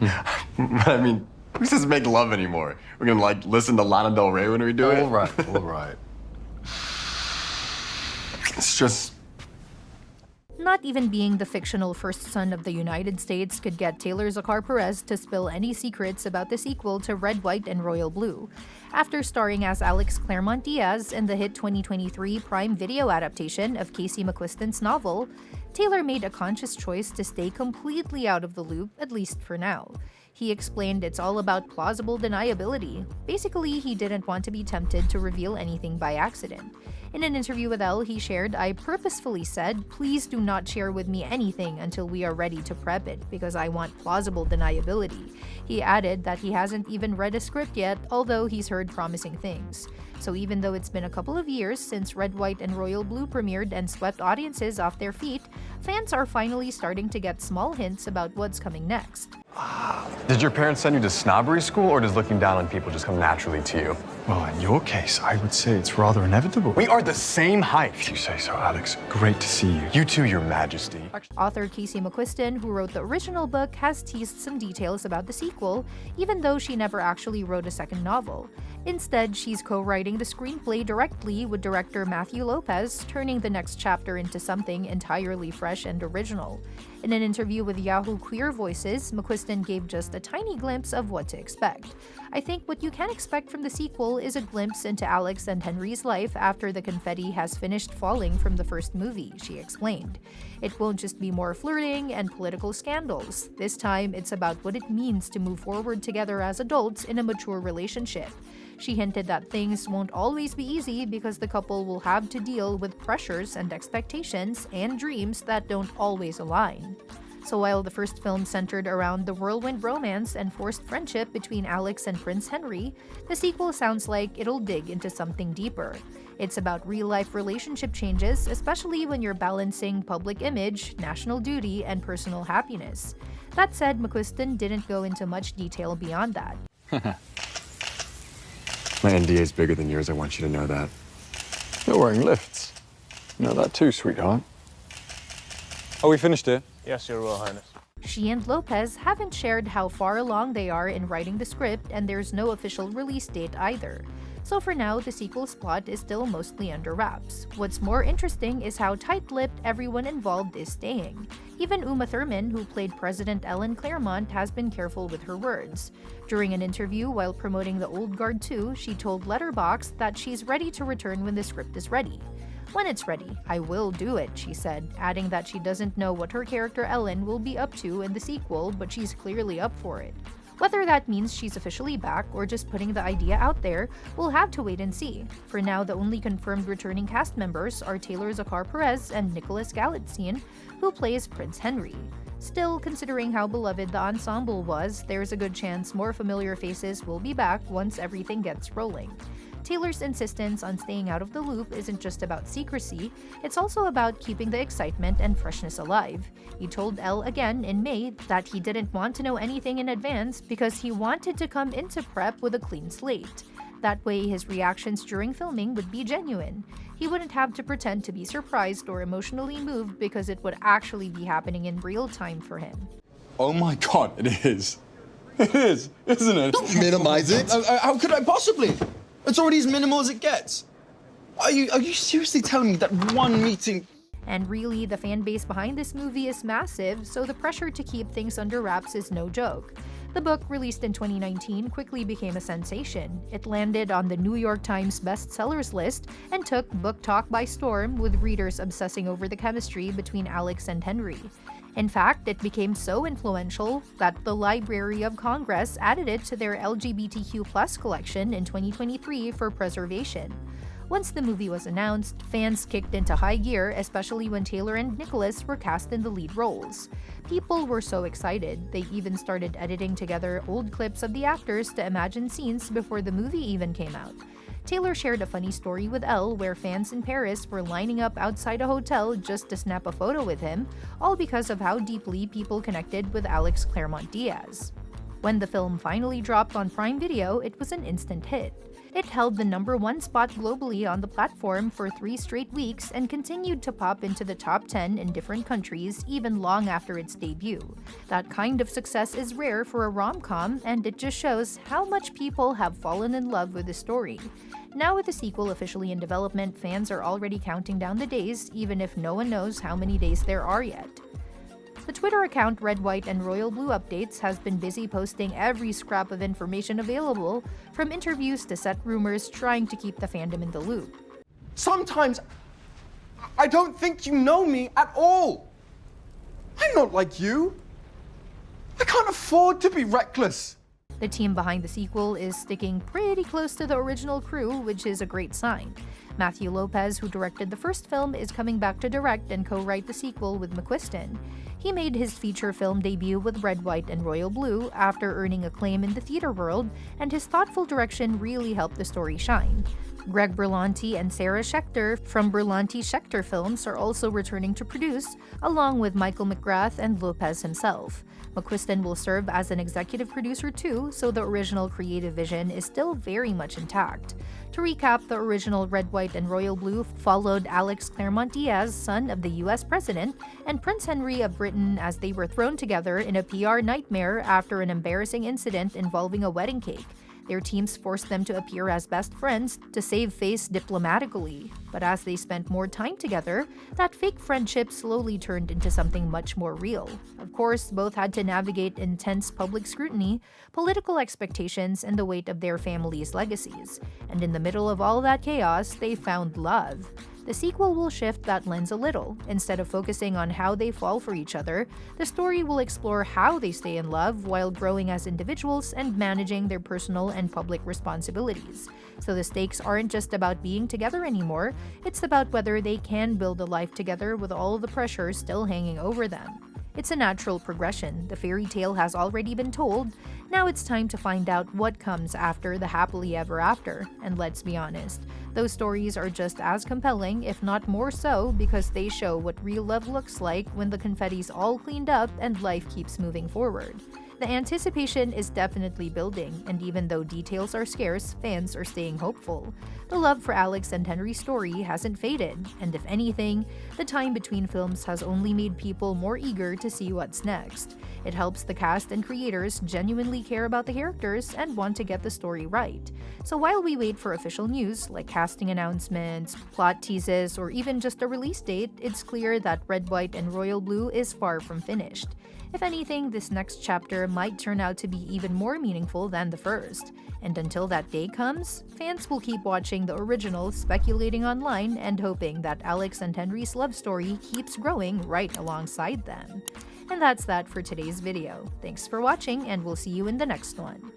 I mean, who says make love anymore? We're gonna, like, listen to Lana Del Rey when we do it? All right. It's just... Not even being the fictional first son of the United States could get Taylor Zakar Perez to spill any secrets about the sequel to Red, White, and Royal Blue. After starring as Alex Claremont Diaz in the hit 2023 Prime Video adaptation of Casey McQuiston's novel, Taylor made a conscious choice to stay completely out of the loop, at least for now. He explained it's all about plausible deniability. Basically, he didn't want to be tempted to reveal anything by accident. In an interview with Elle, he shared, "I purposefully said, please do not share with me anything until we are ready to prep it, because I want plausible deniability." He added that he hasn't even read a script yet, although he's heard promising things. So even though it's been a couple of years since Red, White, and Royal Blue premiered and swept audiences off their feet, fans are finally starting to get small hints about what's coming next. Did your parents send you to snobbery school, or does looking down on people just come naturally to you? Well, in your case, I would say it's rather inevitable. We are the same height. If you say so, Alex. Great to see you. You too, Your Majesty. Author Casey McQuiston, who wrote the original book, has teased some details about the sequel, even though she never actually wrote a second novel. Instead, she's co-writing the screenplay directly with director Matthew Lopez, turning the next chapter into something entirely fresh and original. In an interview with Yahoo Queer Voices, McQuiston gave just a tiny glimpse of what to expect. "I think what you can expect from the sequel is a glimpse into Alex and Henry's life after the confetti has finished falling from the first movie," she explained. "It won't just be more flirting and political scandals. This time, it's about what it means to move forward together as adults in a mature relationship." She hinted that things won't always be easy because the couple will have to deal with pressures and expectations and dreams that don't always align. So while the first film centered around the whirlwind romance and forced friendship between Alex and Prince Henry, the sequel sounds like it'll dig into something deeper. It's about real-life relationship changes, especially when you're balancing public image, national duty, and personal happiness. That said, McQuiston didn't go into much detail beyond that. My NDA is bigger than yours, I want you to know that. You're wearing lifts. You know that too, sweetheart. Are we finished here? Yes, Your Royal Highness. She and Lopez haven't shared how far along they are in writing the script, and there's no official release date either. So for now, the sequel's plot is still mostly under wraps. What's more interesting is how tight-lipped everyone involved is staying. Even Uma Thurman, who played President Ellen Claremont, has been careful with her words. During an interview while promoting The Old Guard 2, she told Letterboxd that she's ready to return when the script is ready. "When it's ready, I will do it," she said, adding that she doesn't know what her character Ellen will be up to in the sequel, but she's clearly up for it. Whether that means she's officially back or just putting the idea out there, we'll have to wait and see. For now, the only confirmed returning cast members are Taylor Zakar Perez and Nicholas Galitzine, who plays Prince Henry. Still, considering how beloved the ensemble was, there's a good chance more familiar faces will be back once everything gets rolling. Taylor's insistence on staying out of the loop isn't just about secrecy, it's also about keeping the excitement and freshness alive. He told Elle again in May that he didn't want to know anything in advance because he wanted to come into prep with a clean slate. That way, his reactions during filming would be genuine. He wouldn't have to pretend to be surprised or emotionally moved because it would actually be happening in real time for him. Oh my God, it is. It is, isn't it? Don't minimize it. How could I possibly? It's already as minimal as it gets. Are you seriously telling me that one meeting... And really, the fan base behind this movie is massive, so the pressure to keep things under wraps is no joke. The book, released in 2019, quickly became a sensation. It landed on the New York Times bestsellers list and took book talk by storm, with readers obsessing over the chemistry between Alex and Henry. In fact, it became so influential that the Library of Congress added it to their LGBTQ+ collection in 2023 for preservation. Once the movie was announced, fans kicked into high gear, especially when Taylor and Nicholas were cast in the lead roles. People were so excited, they even started editing together old clips of the actors to imagine scenes before the movie even came out. Taylor shared a funny story with Elle where fans in Paris were lining up outside a hotel just to snap a photo with him, all because of how deeply people connected with Alex Claremont Diaz. When the film finally dropped on Prime Video, it was an instant hit. It held the #1 spot globally on the platform for 3 straight weeks and continued to pop into the top 10 in different countries even long after its debut. That kind of success is rare for a rom-com, and it just shows how much people have fallen in love with the story. Now with the sequel officially in development, fans are already counting down the days, even if no one knows how many days there are yet. The Twitter account Red, White, and Royal Blue Updates has been busy posting every scrap of information available, from interviews to set rumors, trying to keep the fandom in the loop. Sometimes I don't think you know me at all. I'm not like you. I can't afford to be reckless. The team behind the sequel is sticking pretty close to the original crew, which is a great sign. Matthew Lopez, who directed the first film, is coming back to direct and co-write the sequel with McQuiston. He made his feature film debut with Red, White, and Royal Blue after earning acclaim in the theater world, and his thoughtful direction really helped the story shine. Greg Berlanti and Sarah Schechter from Berlanti Schechter Films are also returning to produce, along with Michael McGrath and Lopez himself. McQuiston will serve as an executive producer too, so the original creative vision is still very much intact. To recap, the original Red, White, and Royal Blue followed Alex Claremont Diaz, son of the US president, and Prince Henry of Britain as they were thrown together in a PR nightmare after an embarrassing incident involving a wedding cake. Their teams forced them to appear as best friends to save face diplomatically. But as they spent more time together, that fake friendship slowly turned into something much more real. Of course, both had to navigate intense public scrutiny, political expectations, and the weight of their families' legacies. And in the middle of all that chaos, they found love. The sequel will shift that lens a little. Instead of focusing on how they fall for each other, the story will explore how they stay in love while growing as individuals and managing their personal and public responsibilities. So the stakes aren't just about being together anymore, it's about whether they can build a life together with all the pressure still hanging over them. It's a natural progression. The fairy tale has already been told. Now it's time to find out what comes after the happily ever after. And let's be honest, those stories are just as compelling, if not more so, because they show what real love looks like when the confetti's all cleaned up and life keeps moving forward. The anticipation is definitely building, and even though details are scarce, fans are staying hopeful. The love for Alex and Henry's story hasn't faded, and if anything, the time between films has only made people more eager to see what's next. It helps the cast and creators genuinely care about the characters and want to get the story right. So while we wait for official news, like casting announcements, plot teases, or even just a release date, it's clear that Red, White, and Royal Blue is far from finished. If anything, this next chapter might turn out to be even more meaningful than the first. And until that day comes, fans will keep watching the original, speculating online, and hoping that Alex and Henry's love story keeps growing right alongside them. And that's that for today's video. Thanks for watching, and we'll see you in the next one.